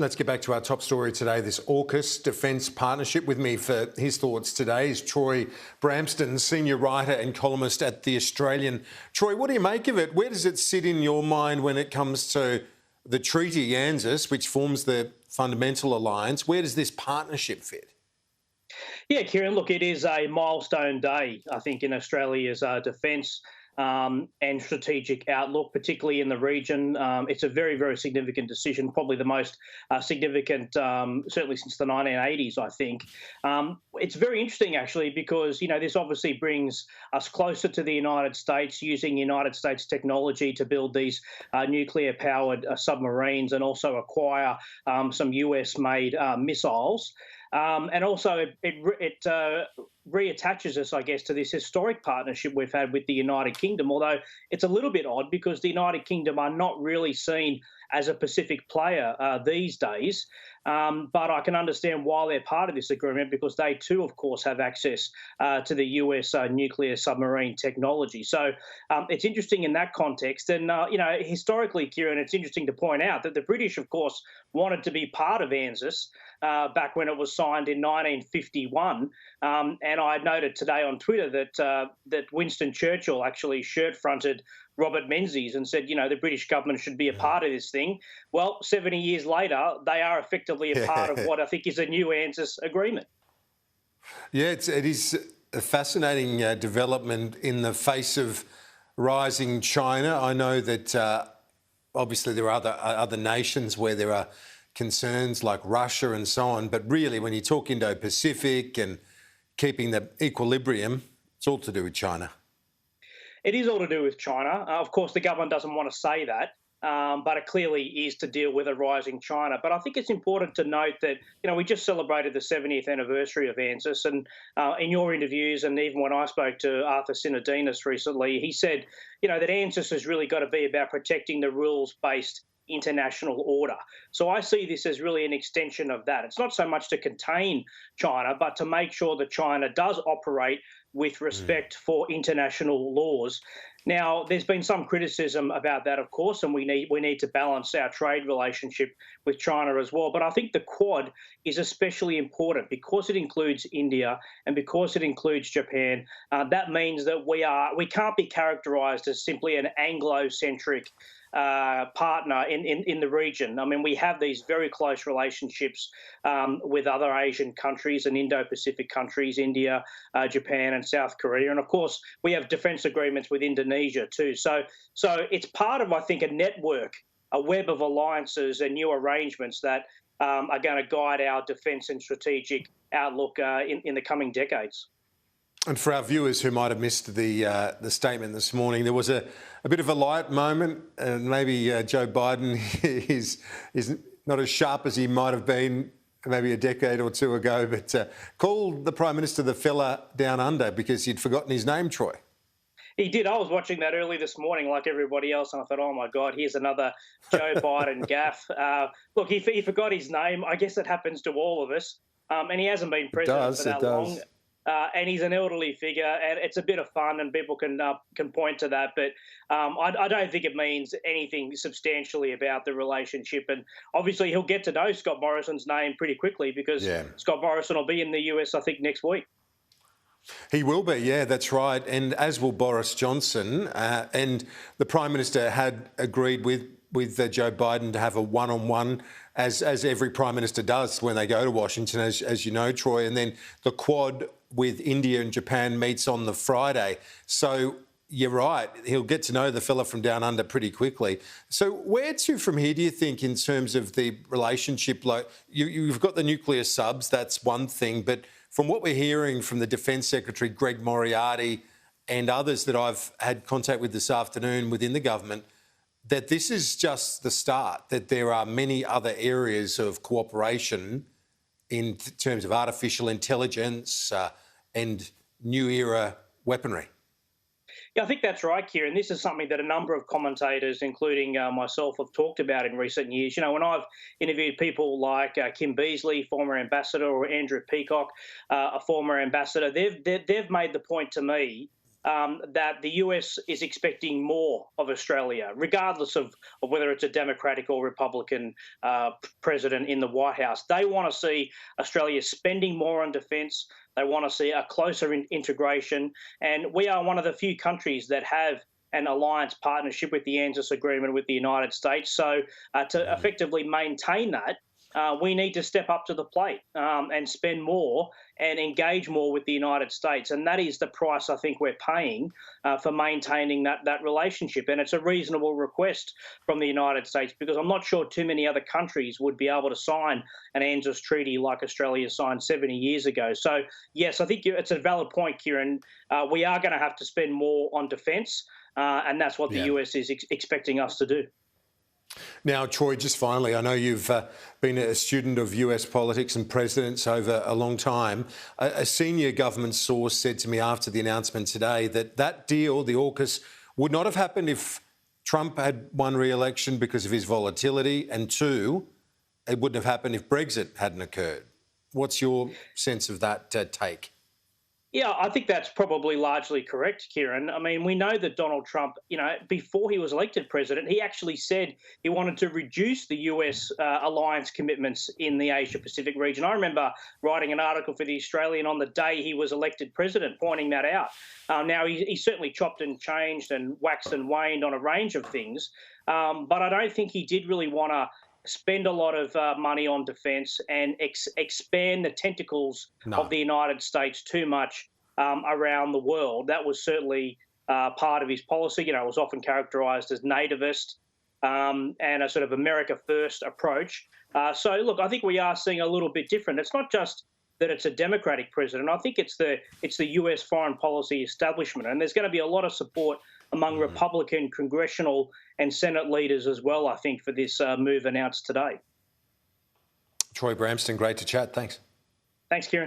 Let's get back to our top story today, this AUKUS defence partnership. With me for his thoughts today is Troy Bramston, senior writer and columnist at The Australian. Troy, what do you make of it? Where does it sit in your mind when it comes to the treaty ANZUS, which forms the fundamental alliance? Where does this partnership fit? Yeah, Kieran, look, it is a milestone day, I think, in Australia's defence and strategic outlook, particularly in the region. It's a very, very significant decision, probably the most significant, certainly since the 1980s, I think. It's very interesting, actually, because, this obviously brings us closer to the United States, using United States technology to build these nuclear-powered submarines and also acquire some US-made missiles. And also it reattaches us, I guess, to this historic partnership we've had with the United Kingdom, although it's a little bit odd because the United Kingdom are not really seen as a Pacific player these days. But I can understand why they're part of this agreement, because they too, of course, have access to the US nuclear submarine technology. So it's interesting in that context. And, historically, Kieran, it's interesting to point out that the British, of course, wanted to be part of ANZUS back when it was signed in 1951. And I noted today on Twitter that Winston Churchill actually shirt-fronted Robert Menzies and said, the British government should be a part of this thing. Well, 70 years later, they are effectively a part of what I think is a new ANZUS agreement. Yeah, it is a fascinating development in the face of rising China. I know that obviously there are other nations where there are concerns like Russia and so on, but really when you talk Indo-Pacific and keeping the equilibrium, it's all to do with China. It is all to do with China. Of course, the government doesn't want to say that, but it clearly is to deal with a rising China. But I think it's important to note that, we just celebrated the 70th anniversary of ANZUS, and in your interviews, and even when I spoke to Arthur Sinodinos recently, he said, that ANZUS has really got to be about protecting the rules-based international order. So I see this as really an extension of that. It's not so much to contain China, but to make sure that China does operate with respect for international laws. Now, there's been some criticism about that, of course, and we need to balance our trade relationship with China as well. But I think the Quad is especially important because it includes India and because it includes Japan. That means that we can't be characterised as simply an Anglo-centric partner in the region. I mean, we have these very close relationships with other Asian countries and Indo-Pacific countries, India, Japan and South Korea. And, of course, we have defence agreements with Indonesia too. So it's part of, I think, a network, a web of alliances and new arrangements that are going to guide our defence and strategic outlook in the coming decades. And for our viewers who might have missed the statement this morning, there was a bit of a light moment, and maybe Joe Biden is not as sharp as he might have been maybe a decade or two ago, but called the Prime Minister the fella down under because he'd forgotten his name, Troy. He did. I was watching that early this morning like everybody else, and I thought, oh, my God, here's another Joe Biden gaffe. Look, he forgot his name. I guess it happens to all of us, and he hasn't been president for that long. And he's an elderly figure, and it's a bit of fun, and people can point to that. But I don't think it means anything substantially about the relationship. And obviously, he'll get to know Scott Morrison's name pretty quickly because Scott Morrison will be in the US, I think, next week. He will be, yeah, that's right. And as will Boris Johnson. And the Prime Minister had agreed with Joe Biden to have a one-on-one, as every Prime Minister does when they go to Washington, as you know, Troy. And then the Quad with India and Japan meets on the Friday. So you're right, he'll get to know the fella from down under pretty quickly. So where to from here, do you think, in terms of the relationship? Like you've got the nuclear subs, that's one thing, but from what we're hearing from the Defence Secretary, Greg Moriarty, and others that I've had contact with this afternoon within the government, that this is just the start, that there are many other areas of cooperation in terms of artificial intelligence and new era weaponry. Yeah, I think that's right, Kieran. This is something that a number of commentators, including myself, have talked about in recent years. When I've interviewed people like Kim Beazley, former ambassador, or Andrew Peacock, a former ambassador, they've made the point to me that the US is expecting more of Australia, regardless of whether it's a Democratic or Republican president in the White House. They want to see Australia spending more on defence. They want to see a closer integration. And we are one of the few countries that have an alliance partnership with the ANZUS agreement with the United States. So to effectively maintain that, we need to step up to the plate and spend more and engage more with the United States. And that is the price I think we're paying for maintaining that relationship. And it's a reasonable request from the United States, because I'm not sure too many other countries would be able to sign an ANZUS treaty like Australia signed 70 years ago. So, yes, I think it's a valid point, Kieran. We are going to have to spend more on defence, and that's what the US is expecting us to do. Now, Troy, just finally, I know you've been a student of US politics and presidents over a long time. A senior government source said to me after the announcement today that that deal, the AUKUS, would not have happened if Trump had won re-election because of his volatility, and two, it wouldn't have happened if Brexit hadn't occurred. What's your sense of that take? Yeah, I think that's probably largely correct, Kieran. I mean, we know that Donald Trump, before he was elected president, he actually said he wanted to reduce the US alliance commitments in the Asia-Pacific region. I remember writing an article for The Australian on the day he was elected president, pointing that out. Now, he certainly chopped and changed and waxed and waned on a range of things, but I don't think he did really want to spend a lot of money on defence and expand the tentacles of the United States too much around the world. That was certainly part of his policy. It was often characterised as nativist and a sort of America First approach. So, look, I think we are seeing a little bit different. It's not just that it's a Democratic president. I think it's the US foreign policy establishment, and there's going to be a lot of support among Republican congressional and Senate leaders as well, I think, for this move announced today. Troy Bramston, great to chat. Thanks. Thanks, Kieran.